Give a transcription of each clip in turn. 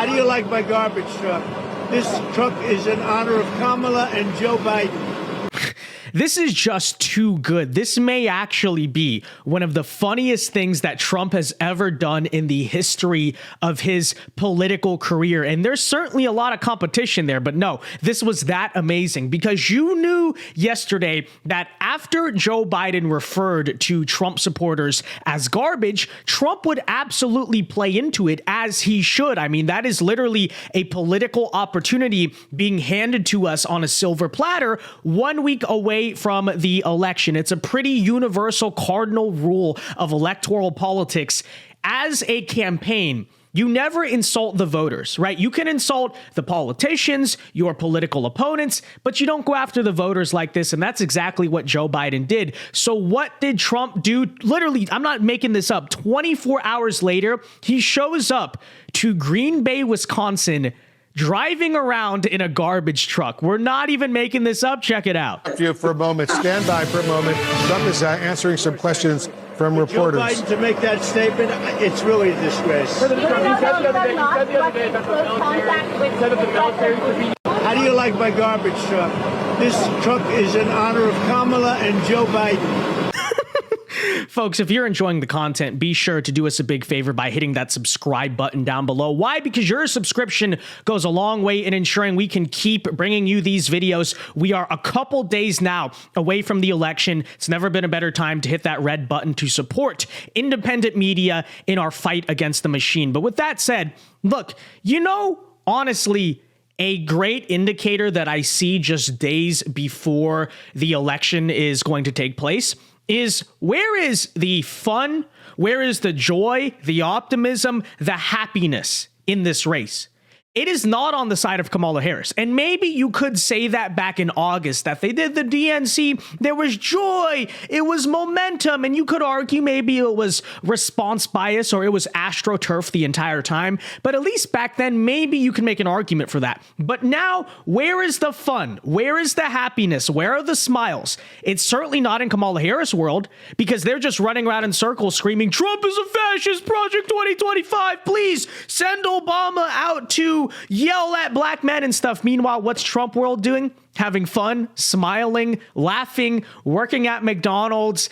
do you like my garbage truck? This truck is in honor of Kamala and Joe Biden. This is just too good. This may actually be one of the funniest things that Trump has ever done in the history of his political career. And there's certainly a lot of competition there, but no, this was that amazing because you knew yesterday that after Joe Biden referred to Trump supporters as garbage, Trump would absolutely play into it as he should. I mean, that is literally a political opportunity being handed to us on a silver platter 1 week away from the election. It's a pretty universal cardinal rule of electoral politics. As a campaign, you never insult the voters, right? You can insult the politicians, your political opponents, but you don't go after the voters like this. And that's exactly what Joe Biden did. So what did Trump do? Literally, I'm not making this up. 24 hours later, he shows up to Green Bay, Wisconsin, driving around in a garbage truck. We're not even making this up. Check it out. You for a moment. Stand by for a moment. Trump is answering some questions from reporters. Joe Biden to make that statement, it's really a disgrace. You said the other day that the military. How do you like my garbage truck? This truck is in honor of Kamala and Joe Biden. Folks, if you're enjoying the content, be sure to do us a big favor by hitting that subscribe button down below. Why? Because your subscription goes a long way in ensuring we can keep bringing you these videos. We are a couple days now away from the election. It's never been a better time to hit that red button to support independent media in our fight against the machine. But with that said, look, honestly, a great indicator that I see just days before the election is going to take place is where is the fun, where is the joy, the optimism, the happiness in this race? It is not on the side of Kamala Harris. And maybe you could say that back in August, that they did the DNC, there was joy, it was momentum, and you could argue maybe it was response bias or it was AstroTurf the entire time. But at least back then, maybe you can make an argument for that. But now, where is the fun? Where is the happiness? Where are the smiles? It's certainly not in Kamala Harris' world because they're just running around in circles screaming, Trump is a fascist, Project 2025, please send Obama out to yell at black men and stuff. Meanwhile, what's Trump world doing? Having fun, smiling, laughing, working at McDonald's,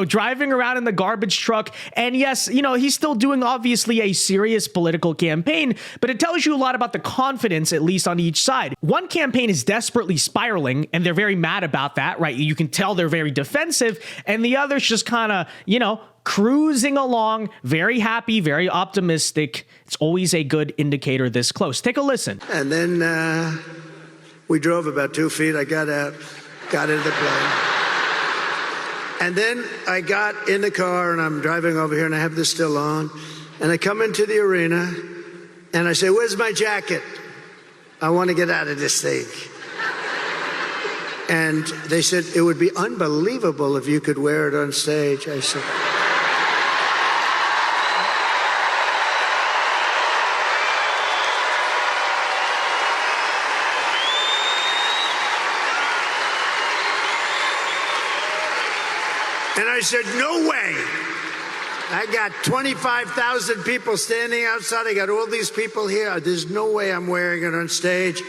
driving around in the garbage truck. And yes, he's still doing obviously a serious political campaign, but it tells you a lot about the confidence, at least on each side. One campaign is desperately spiraling and they're very mad about that, right? You can tell they're very defensive, and the other's just kind of, cruising along, very happy, very optimistic. It's always a good indicator this close. Take a listen. And then we drove about 2 feet. I got out, got into the plane. And then I got in the car and I'm driving over here and I have this still on. And I come into the arena and I say, where's my jacket? I want to get out of this thing. And they said, it would be unbelievable if you could wear it on stage. I said, and I said, no way. I got 25,000 people standing outside. I got all these people here. There's no way I'm wearing it on stage.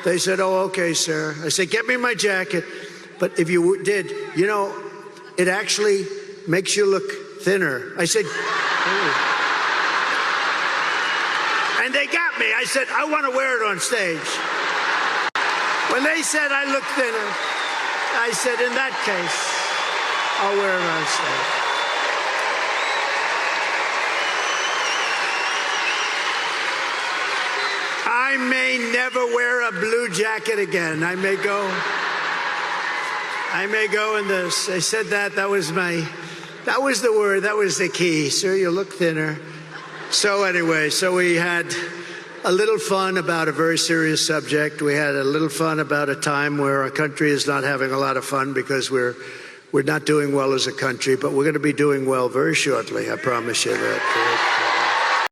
They said, oh, okay, sir. I said, get me my jacket. But if you did, it actually makes you look thinner. I said, oh. And they got me. I said, I want to wear it on stage. When they said I look thinner, I said, in that case, I'll wear it on stage. I may never wear a blue jacket again. I may go in this. They said that was the word, that was the key. Sir, you look thinner. So anyway, we had a little fun about a very serious subject. We had a little fun about a time where our country is not having a lot of fun because we're not doing well as a country, but we're going to be doing well very shortly. I promise you that.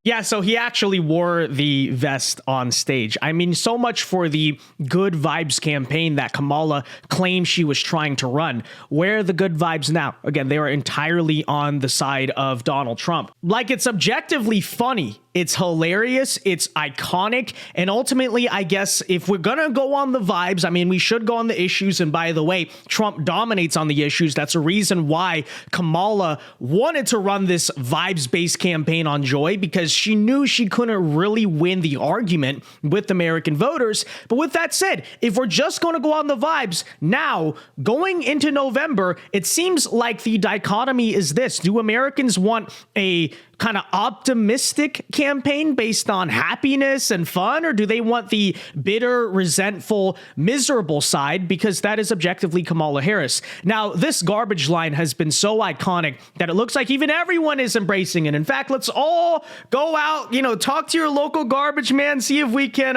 Yeah, so he actually wore the vest on stage. I mean, so much for the good vibes campaign that Kamala claimed she was trying to run. Where are the good vibes now? Again, they are entirely on the side of Donald Trump. Like, it's objectively funny It's hilarious. It's iconic. And ultimately, I guess if we're going to go on the vibes, I mean, we should go on the issues. And by the way, Trump dominates on the issues. That's a reason why Kamala wanted to run this vibes-based campaign on Joy, because she knew she couldn't really win the argument with American voters. But with that said, if we're just going to go on the vibes now, going into November, it seems like the dichotomy is this. Do Americans want a kind of optimistic campaign based on happiness and fun, or do they want the bitter, resentful, miserable side? Because that is objectively Kamala Harris. Now, this garbage line has been so iconic that it looks like even everyone is embracing it. In fact, let's all go out, talk to your local garbage man, see if we can,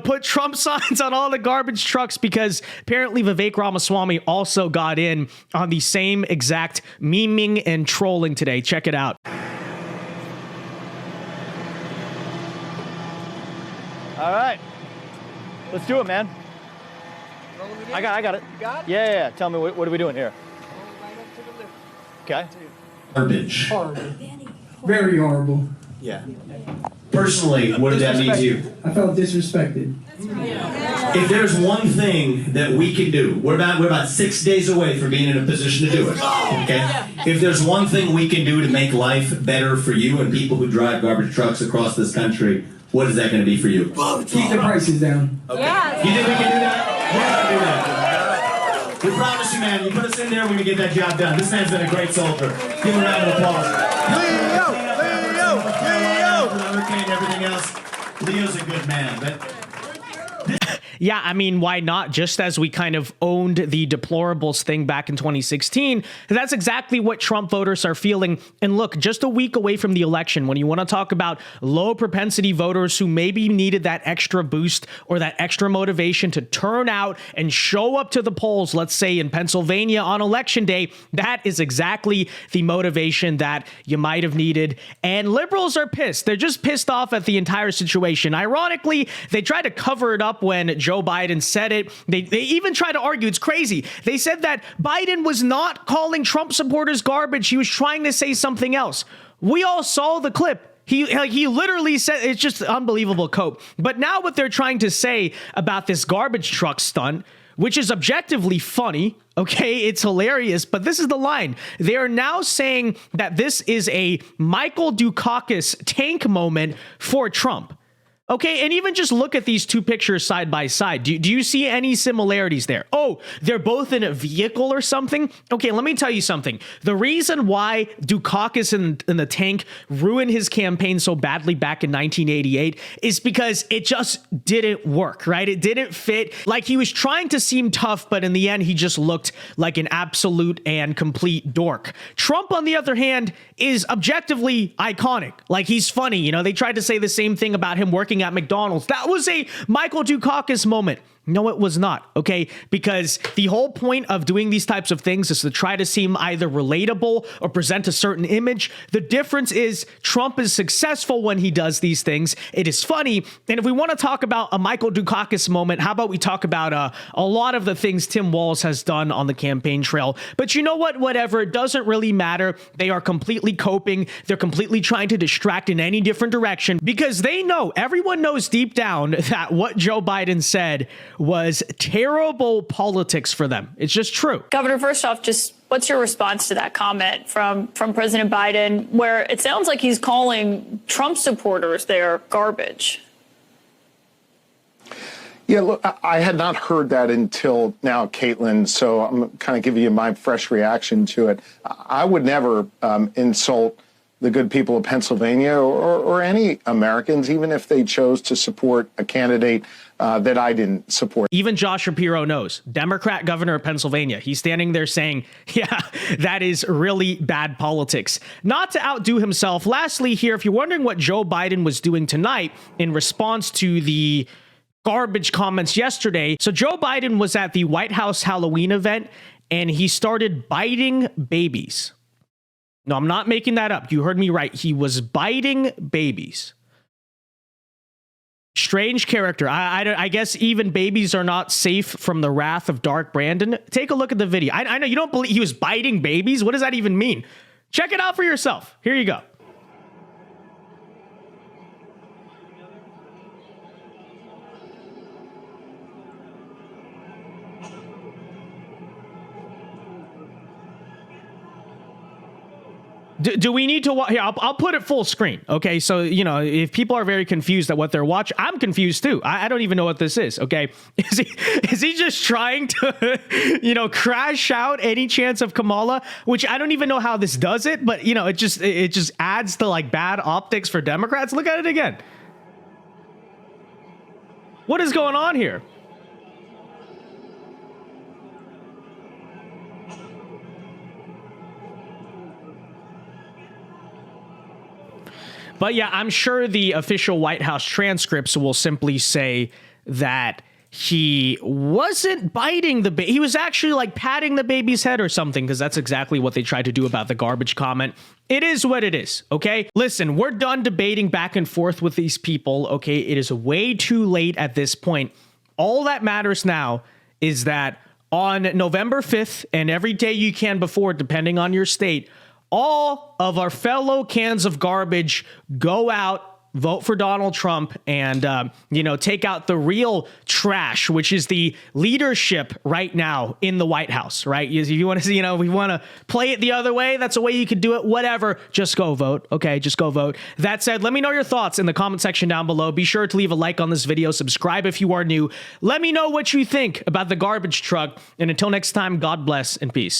put Trump signs on all the garbage trucks, because apparently Vivek Ramaswamy also got in on the same exact memeing and trolling today. Check it out. All right, let's do it, man. I got it. You got it? Yeah. Tell me, what are we doing here? Okay. Garbage. Horrible. Very horrible. Yeah. Personally, what did that mean to you? I felt disrespected. If there's one thing that we can do, we're about 6 days away from being in a position to do it. Okay? If there's one thing we can do to make life better for you and people who drive garbage trucks across this country, what is that going to be for you? Keep the prices down. Okay. Yeah. You think we can do that? We're going to do that. We promise you, man. You put us in there, we're going to get that job done. This man's been a great soldier. Give him a round of applause. Leo! And everything else. Leo's a good man, but... Yeah, I mean, why not? Just as we kind of owned the deplorables thing back in 2016, that's exactly what Trump voters are feeling. And look, just a week away from the election, when you want to talk about low propensity voters who maybe needed that extra boost or that extra motivation to turn out and show up to the polls, let's say in Pennsylvania on election day, that is exactly the motivation that you might have needed. And liberals are pissed. They're just pissed off at the entire situation. Ironically, they tried to cover it up when Joe Biden said it. They even tried to argue. It's crazy. They said that Biden was not calling Trump supporters garbage. He was trying to say something else. We all saw the clip. He literally said, it's just an unbelievable cope. But now what they're trying to say about this garbage truck stunt, which is objectively funny, okay, it's hilarious, but this is the line. They are now saying that this is a Michael Dukakis tank moment for Trump. Okay, and even just look at these two pictures side by side. Do you see any similarities there? Oh, they're both in a vehicle or something? Okay, let me tell you something. The reason why Dukakis in the tank ruined his campaign so badly back in 1988 is because it just didn't work, right? It didn't fit. Like, he was trying to seem tough, but in the end, he just looked like an absolute and complete dork. Trump, on the other hand, is objectively iconic. Like, he's funny. They tried to say the same thing about him working at McDonald's. That was a Michael Dukakis moment. No, it was not, okay? Because the whole point of doing these types of things is to try to seem either relatable or present a certain image. The difference is Trump is successful when he does these things. It is funny. And if we want to talk about a Michael Dukakis moment, how about we talk about a lot of the things Tim Walz has done on the campaign trail? But you know what? Whatever. It doesn't really matter. They are completely coping. They're completely trying to distract in any different direction because they know, everyone knows deep down that what Joe Biden said was terrible politics for them. It's just true. Governor, first off, just what's your response to that comment from President Biden, where it sounds like he's calling Trump supporters there garbage? Yeah, look, I had not heard that until now, Caitlin, so I'm kind of giving you my fresh reaction to it. I would never insult the good people of Pennsylvania or any Americans, even if they chose to support a candidate that I didn't support. Even Josh Shapiro knows. Democrat governor of Pennsylvania. He's standing there saying, yeah, that is really bad politics. Not to outdo himself. Lastly here, if you're wondering what Joe Biden was doing tonight in response to the garbage comments yesterday. So Joe Biden was at the White House Halloween event and he started biting babies. No, I'm not making that up. You heard me right. He was biting babies. Strange character. I guess even babies are not safe from the wrath of Dark Brandon. Take a look at the video. I know you don't believe he was biting babies. What does that even mean? Check it out for yourself. Here you go. Do we need to watch? Here, I'll put it full screen. Okay, so if people are very confused at what they're watching, I'm confused too. I don't even know what this is. Okay, is he just trying to crash out any chance of Kamala? Which I don't even know how this does it, but it just adds to like bad optics for Democrats. Look at it again. What is going on here? But yeah, I'm sure the official White House transcripts will simply say that he wasn't biting the baby. He was actually like patting the baby's head or something, because that's exactly what they tried to do about the garbage comment. It is what it is, okay? Listen, we're done debating back and forth with these people, okay? It is way too late at this point. All that matters now is that on November 5th and every day you can before, depending on your state, all of our fellow cans of garbage go out, vote for Donald Trump, and, take out the real trash, which is the leadership right now in the White House, right? If you want to see, we want to play it the other way, that's a way you could do it, whatever. Just go vote, okay? Just go vote. That said, let me know your thoughts in the comment section down below. Be sure to leave a like on this video, subscribe if you are new. Let me know what you think about the garbage truck, and until next time, God bless and peace.